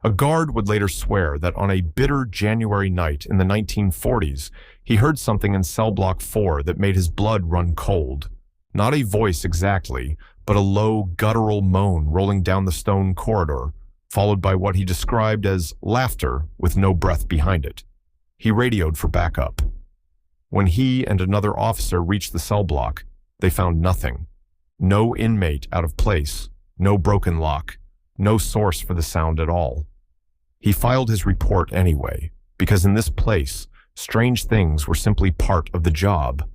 A guard would later swear that on a bitter January night in the 1940s, he heard something in cell block 4 that made his blood run cold. Not a voice exactly, but a low, guttural moan rolling down the stone corridor, followed by what he described as laughter with no breath behind it. He radioed for backup. When he and another officer reached the cell block, they found nothing. No inmate out of place, no broken lock, no source for the sound at all. He filed his report anyway, because in this place, strange things were simply part of the job.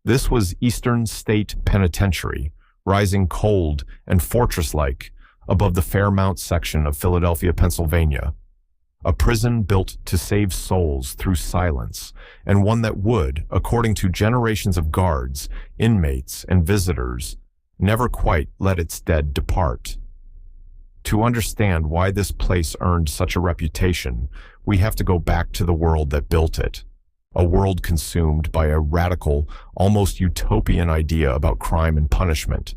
This was Eastern State Penitentiary, rising cold and fortress-like above the Fairmount section of Philadelphia, Pennsylvania. A prison built to save souls through silence, and one that would, according to generations of guards, inmates, and visitors, never quite let its dead depart. To understand why this place earned such a reputation, we have to go back to the world that built it, a world consumed by a radical, almost utopian idea about crime and punishment.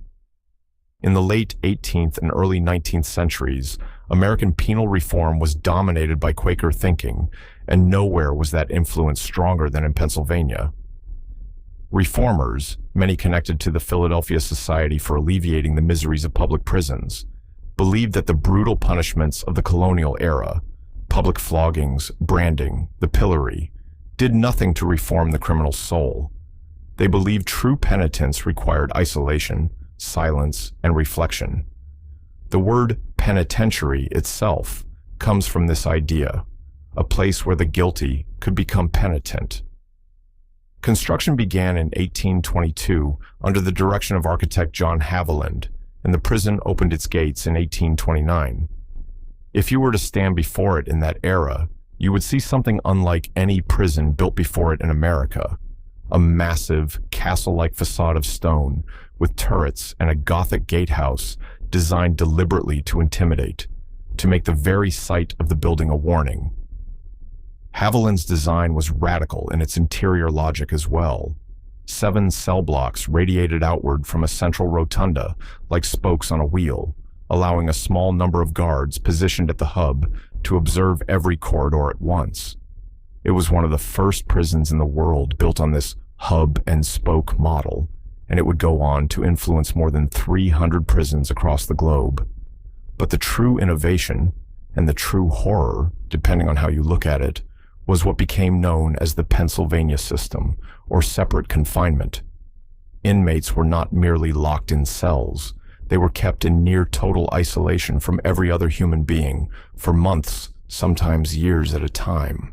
In the late 18th and early 19th centuries, American penal reform was dominated by Quaker thinking, and nowhere was that influence stronger than in Pennsylvania. Reformers, many connected to the Philadelphia Society for Alleviating the Miseries of Public Prisons, believed that the brutal punishments of the colonial era, public floggings, branding, the pillory, did nothing to reform the criminal soul. They believed true penitence required isolation, silence, and reflection. The word penitentiary itself comes from this idea, a place where the guilty could become penitent. Construction began in 1822 under the direction of architect John Haviland, and the prison opened its gates in 1829. If you were to stand before it in that era, you would see something unlike any prison built before it in America, a massive, castle-like facade of stone with turrets and a Gothic gatehouse designed deliberately to intimidate, to make the very sight of the building a warning. Haviland's design was radical in its interior logic as well. 7 cell blocks radiated outward from a central rotunda like spokes on a wheel, allowing a small number of guards positioned at the hub to observe every corridor at once. It was one of the first prisons in the world built on this hub and spoke model, and it would go on to influence more than 300 prisons across the globe. But the true innovation, and the true horror, depending on how you look at it, was what became known as the Pennsylvania system, or separate confinement. Inmates were not merely locked in cells. They were kept in near total isolation from every other human being for months, sometimes years at a time.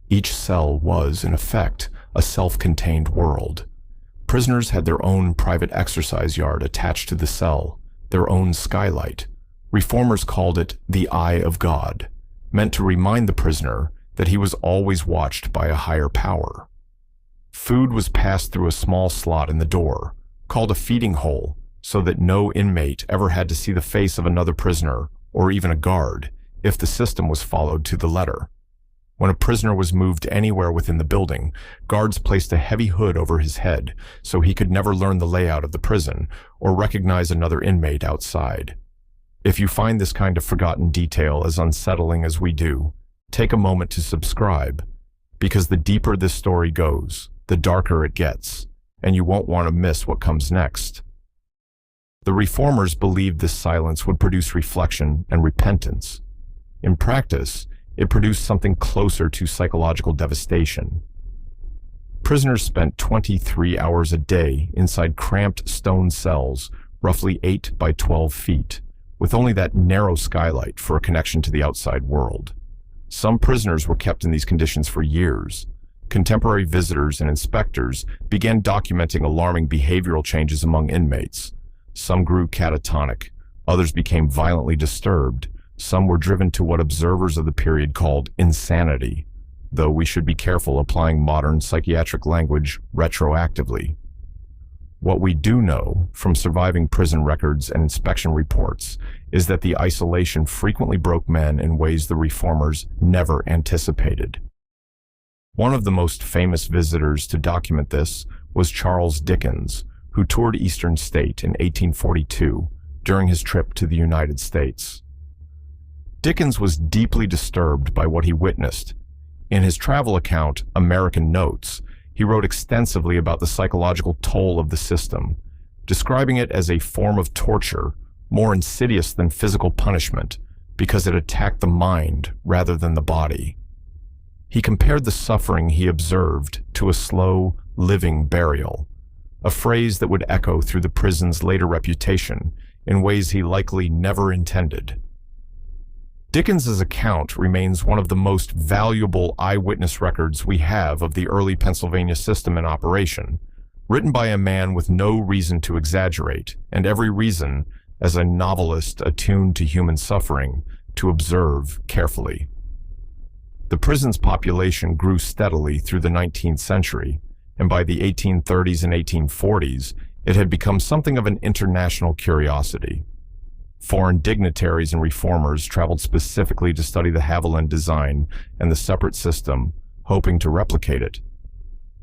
Each cell was, in effect, a self-contained world. Prisoners had their own private exercise yard attached to the cell, their own skylight. Reformers called it the Eye of God, meant to remind the prisoner that he was always watched by a higher power. Food was passed through a small slot in the door, called a feeding hole, so that no inmate ever had to see the face of another prisoner, or even a guard, if the system was followed to the letter. When a prisoner was moved anywhere within the building, guards placed a heavy hood over his head so he could never learn the layout of the prison or recognize another inmate outside. If you find this kind of forgotten detail as unsettling as we do, take a moment to subscribe, because the deeper this story goes, the darker it gets, and you won't want to miss what comes next. The reformers believed this silence would produce reflection and repentance. In practice, it produced something closer to psychological devastation. Prisoners spent 23 hours a day inside cramped stone cells, roughly 8 by 12 feet, with only that narrow skylight for a connection to the outside world. Some prisoners were kept in these conditions for years. Contemporary visitors and inspectors began documenting alarming behavioral changes among inmates. Some grew catatonic, others became violently disturbed, some were driven to what observers of the period called insanity, though we should be careful applying modern psychiatric language retroactively. What we do know from surviving prison records and inspection reports is that the isolation frequently broke men in ways the reformers never anticipated. One of the most famous visitors to document this was Charles Dickens, who toured Eastern State in 1842 during his trip to the United States. Dickens was deeply disturbed by what he witnessed. In his travel account, American Notes, he wrote extensively about the psychological toll of the system, describing it as a form of torture, more insidious than physical punishment, because it attacked the mind rather than the body. He compared the suffering he observed to a slow, living burial, a phrase that would echo through the prison's later reputation in ways he likely never intended. Dickens's account remains one of the most valuable eyewitness records we have of the early Pennsylvania system in operation, written by a man with no reason to exaggerate, and every reason, as a novelist attuned to human suffering, to observe carefully. The prison's population grew steadily through the 19th century, and by the 1830s and 1840s, it had become something of an international curiosity. Foreign dignitaries and reformers traveled specifically to study the Haviland design and the separate system, hoping to replicate it.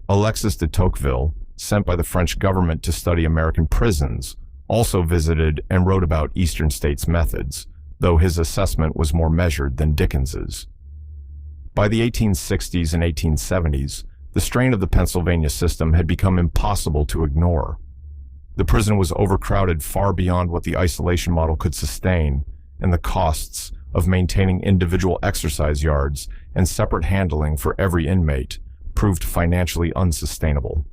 Alexis de Tocqueville, sent by the French government to study American prisons, also visited and wrote about Eastern states' methods, though his assessment was more measured than Dickens's. By the 1860s and 1870s, the strain of the Pennsylvania system had become impossible to ignore. The prison was overcrowded far beyond what the isolation model could sustain, and the costs of maintaining individual exercise yards and separate handling for every inmate proved financially unsustainable.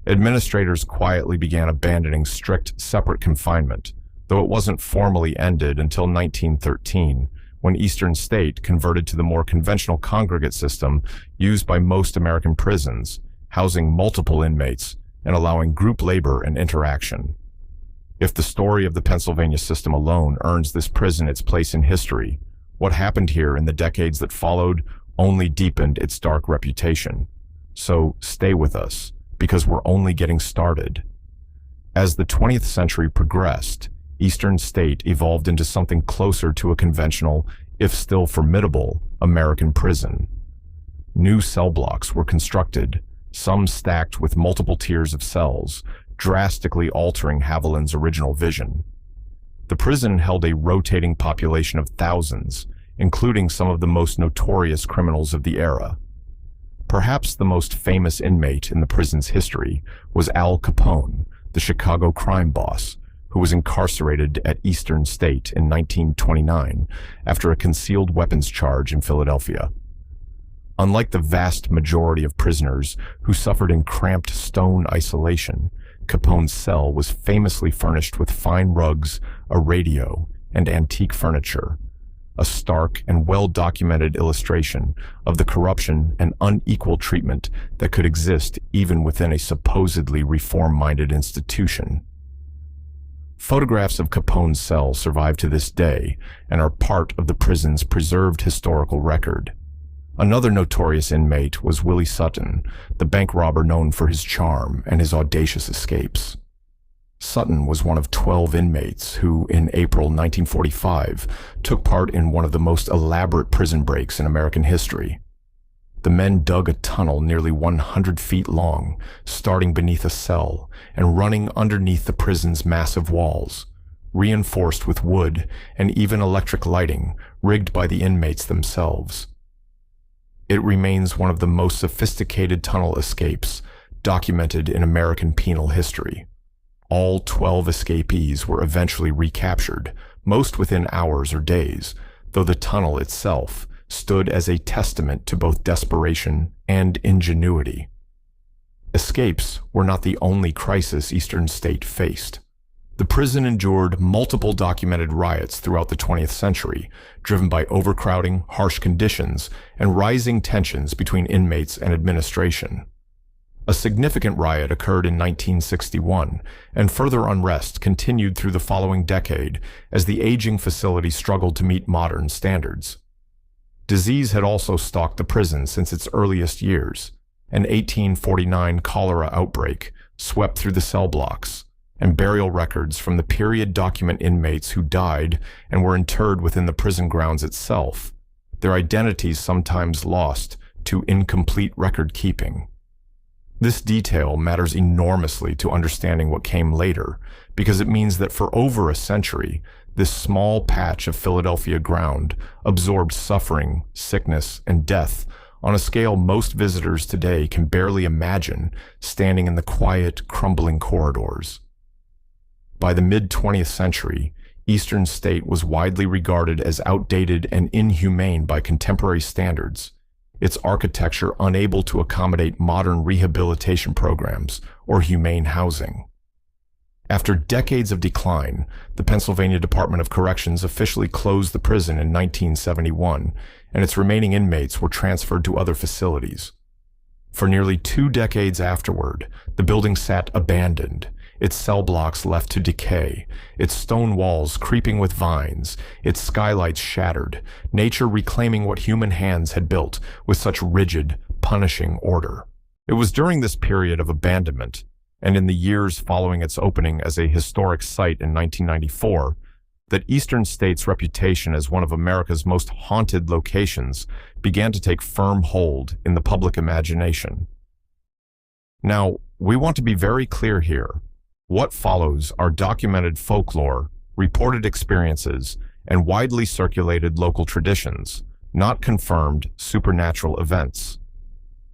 Administrators quietly began abandoning strict separate confinement, though it wasn't formally ended until 1913, when Eastern State converted to the more conventional congregate system used by most American prisons, housing multiple inmates and allowing group labor and interaction. If the story of the Pennsylvania system alone earns this prison its place in history, what happened here in the decades that followed only deepened its dark reputation. So stay with us, because we're only getting started. As the 20th century progressed, Eastern State evolved into something closer to a conventional, if still formidable, American prison. New cell blocks were constructed, some stacked with multiple tiers of cells, drastically altering Haviland's original vision. The prison held a rotating population of thousands, including some of the most notorious criminals of the era. Perhaps the most famous inmate in the prison's history was Al Capone, the Chicago crime boss, who was incarcerated at Eastern State in 1929 after a concealed weapons charge in Philadelphia. Unlike the vast majority of prisoners who suffered in cramped stone isolation, Capone's cell was famously furnished with fine rugs, a radio, and antique furniture, a stark and well-documented illustration of the corruption and unequal treatment that could exist even within a supposedly reform-minded institution. Photographs of Capone's cell survive to this day and are part of the prison's preserved historical record. Another notorious inmate was Willie Sutton, the bank robber known for his charm and his audacious escapes. Sutton was one of 12 inmates who, in April 1945, took part in one of the most elaborate prison breaks in American history. The men dug a tunnel nearly 100 feet long, starting beneath a cell and running underneath the prison's massive walls, reinforced with wood and even electric lighting rigged by the inmates themselves. It remains one of the most sophisticated tunnel escapes documented in American penal history. All 12 escapees were eventually recaptured, most within hours or days, though the tunnel itself stood as a testament to both desperation and ingenuity. Escapes were not the only crisis Eastern State faced. The prison endured multiple documented riots throughout the 20th century, driven by overcrowding, harsh conditions, and rising tensions between inmates and administration. A significant riot occurred in 1961, and further unrest continued through the following decade as the aging facility struggled to meet modern standards. Disease had also stalked the prison since its earliest years. An 1849 cholera outbreak swept through the cell blocks, and burial records from the period document inmates who died and were interred within the prison grounds itself, their identities sometimes lost to incomplete record keeping. This detail matters enormously to understanding what came later, because it means that for over a century, This small patch of Philadelphia ground absorbed suffering, sickness, and death on a scale most visitors today can barely imagine, standing in the quiet, crumbling corridors. By the mid-20th century, Eastern State was widely regarded as outdated and inhumane by contemporary standards, its architecture unable to accommodate modern rehabilitation programs or humane housing. After decades of decline, the Pennsylvania Department of Corrections officially closed the prison in 1971, and its remaining inmates were transferred to other facilities. For nearly 2 decades afterward, the building sat abandoned, its cell blocks left to decay, its stone walls creeping with vines, its skylights shattered, nature reclaiming what human hands had built with such rigid, punishing order. It was during this period of abandonment, and in the years following its opening as a historic site in 1994, that Eastern State's reputation as one of America's most haunted locations began to take firm hold in the public imagination. Now, we want to be very clear here. What follows are documented folklore, reported experiences, and widely circulated local traditions, not confirmed supernatural events.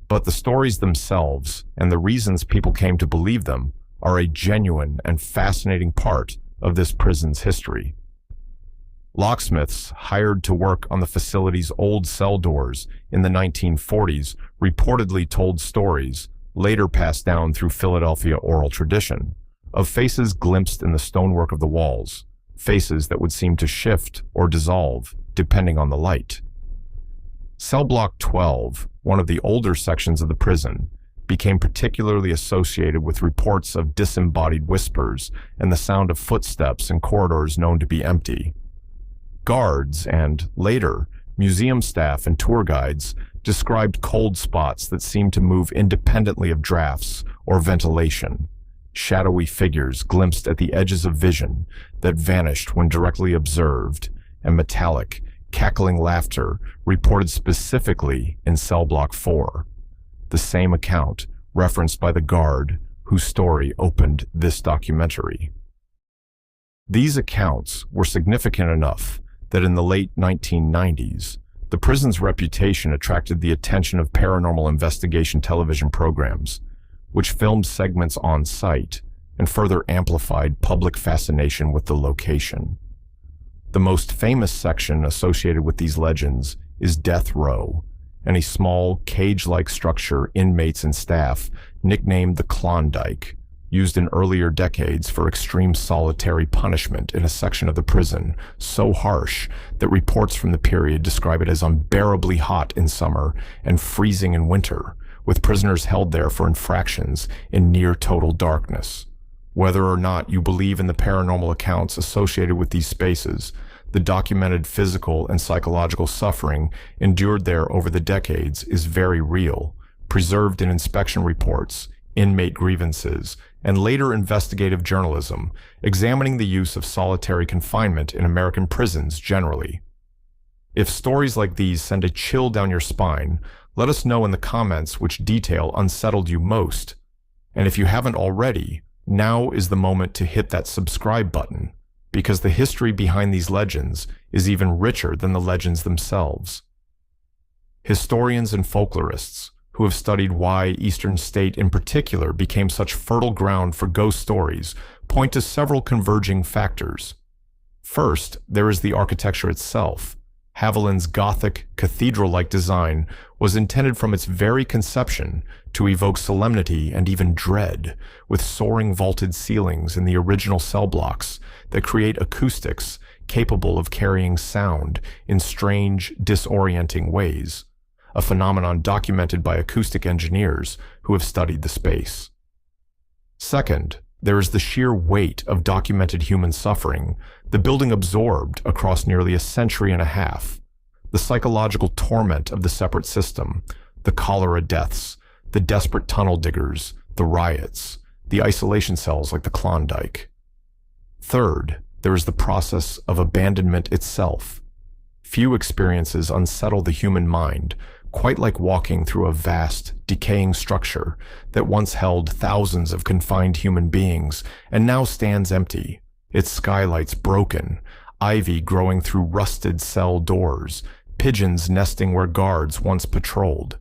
But the stories themselves, and the reasons people came to believe them, are a genuine and fascinating part of this prison's history. Locksmiths hired to work on the facility's old cell doors in the 1940s reportedly told stories, later passed down through Philadelphia oral tradition, of faces glimpsed in the stonework of the walls, faces that would seem to shift or dissolve depending on the light. Cell Block 12, one of the older sections of the prison, became particularly associated with reports of disembodied whispers and the sound of footsteps in corridors known to be empty. Guards and, later, museum staff and tour guides described cold spots that seemed to move independently of drafts or ventilation, shadowy figures glimpsed at the edges of vision that vanished when directly observed, and metallic, cackling laughter reported specifically in Cell Block 4, the same account referenced by the guard whose story opened this documentary. These accounts were significant enough that in the late 1990s, the prison's reputation attracted the attention of paranormal investigation television programs, which filmed segments on site and further amplified public fascination with the location. The most famous section associated with these legends is Death Row, and a small, cage-like structure inmates and staff nicknamed the Klondike, used in earlier decades for extreme solitary punishment in a section of the prison so harsh that reports from the period describe it as unbearably hot in summer and freezing in winter, with prisoners held there for infractions in near total darkness. Whether or not you believe in the paranormal accounts associated with these spaces, the documented physical and psychological suffering endured there over the decades is very real, preserved in inspection reports, inmate grievances, and later investigative journalism, examining the use of solitary confinement in American prisons generally. If stories like these send a chill down your spine, let us know in the comments which detail unsettled you most. And if you haven't already, now is the moment to hit that subscribe button, because the history behind these legends is even richer than the legends themselves. Historians and folklorists who have studied why Eastern State in particular became such fertile ground for ghost stories point to several converging factors. First, there is the architecture itself. Haviland's Gothic, cathedral-like design was intended from its very conception to evoke solemnity and even dread, with soaring vaulted ceilings in the original cell blocks that create acoustics capable of carrying sound in strange, disorienting ways, a phenomenon documented by acoustic engineers who have studied the space. Second, there is the sheer weight of documented human suffering the building absorbed across nearly a century and a half, the psychological torment of the separate system, the cholera deaths, the desperate tunnel diggers, the riots, the isolation cells like the Klondike. Third, there is the process of abandonment itself. Few experiences unsettle the human mind quite like walking through a vast, decaying structure that once held thousands of confined human beings and now stands empty, its skylights broken, ivy growing through rusted cell doors, pigeons nesting where guards once patrolled.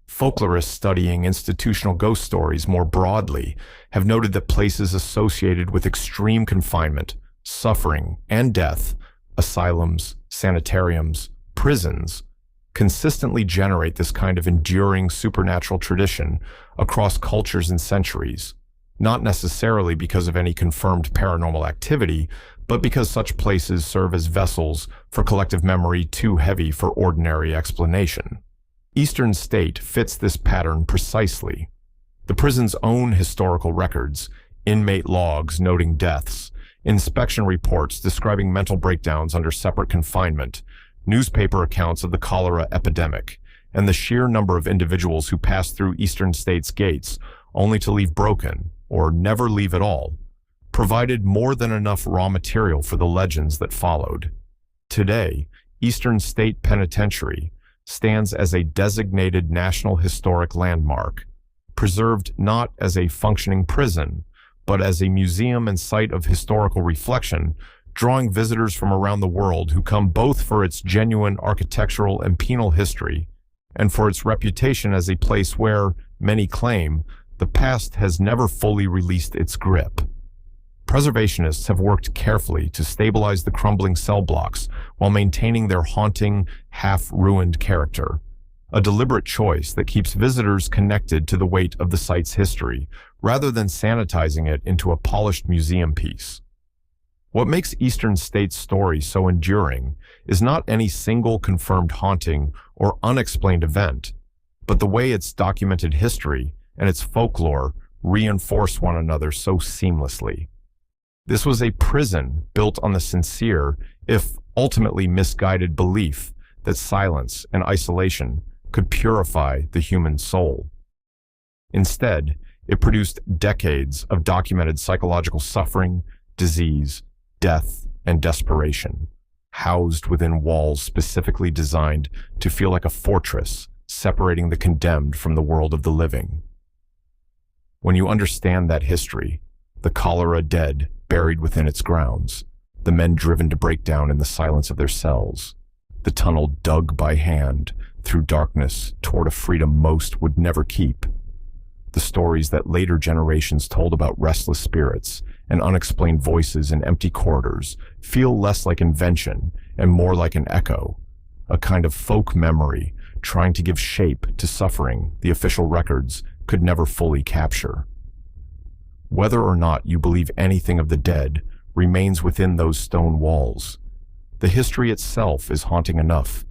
Folklorists studying institutional ghost stories more broadly have noted that places associated with extreme confinement, suffering, and death, asylums, sanitariums, prisons, consistently generate this kind of enduring supernatural tradition across cultures and centuries, not necessarily because of any confirmed paranormal activity, but because such places serve as vessels for collective memory too heavy for ordinary explanation. Eastern State fits this pattern precisely. The prison's own historical records, inmate logs noting deaths, inspection reports describing mental breakdowns under separate confinement, newspaper accounts of the cholera epidemic, and the sheer number of individuals who passed through Eastern State's gates only to leave broken, or never leave at all, provided more than enough raw material for the legends that followed. Today, Eastern State Penitentiary stands as a designated National Historic Landmark, preserved not as a functioning prison, but as a museum and site of historical reflection, drawing visitors from around the world who come both for its genuine architectural and penal history, and for its reputation as a place where, many claim, the past has never fully released its grip. Preservationists have worked carefully to stabilize the crumbling cell blocks while maintaining their haunting, half-ruined character, a deliberate choice that keeps visitors connected to the weight of the site's history, rather than sanitizing it into a polished museum piece. What makes Eastern State's story so enduring is not any single confirmed haunting or unexplained event, but the way its documented history and its folklore reinforce one another so seamlessly. This was a prison built on the sincere, if ultimately misguided belief that silence and isolation could purify the human soul. Instead, it produced decades of documented psychological suffering, disease, death, and desperation, housed within walls specifically designed to feel like a fortress separating the condemned from the world of the living. When you understand that history, the cholera dead buried within its grounds, the men driven to break down in the silence of their cells, the tunnel dug by hand through darkness toward a freedom most would never keep, the stories that later generations told about restless spirits and unexplained voices in empty corridors feel less like invention and more like an echo, a kind of folk memory trying to give shape to suffering the official records could never fully capture. Whether or not you believe anything of the dead remains within those stone walls. The history itself is haunting enough.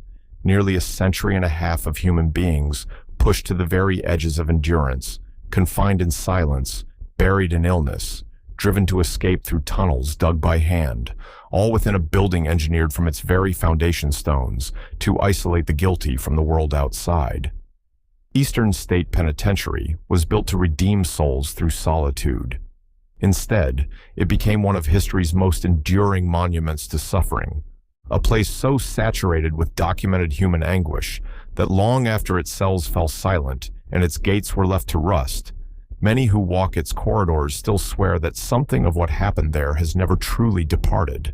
Nearly a century and a half of human beings pushed to the very edges of endurance, confined in silence, buried in illness, driven to escape through tunnels dug by hand, all within a building engineered from its very foundation stones to isolate the guilty from the world outside. Eastern State Penitentiary was built to redeem souls through solitude. Instead, it became one of history's most enduring monuments to suffering, a place so saturated with documented human anguish that long after its cells fell silent and its gates were left to rust, many who walk its corridors still swear that something of what happened there has never truly departed.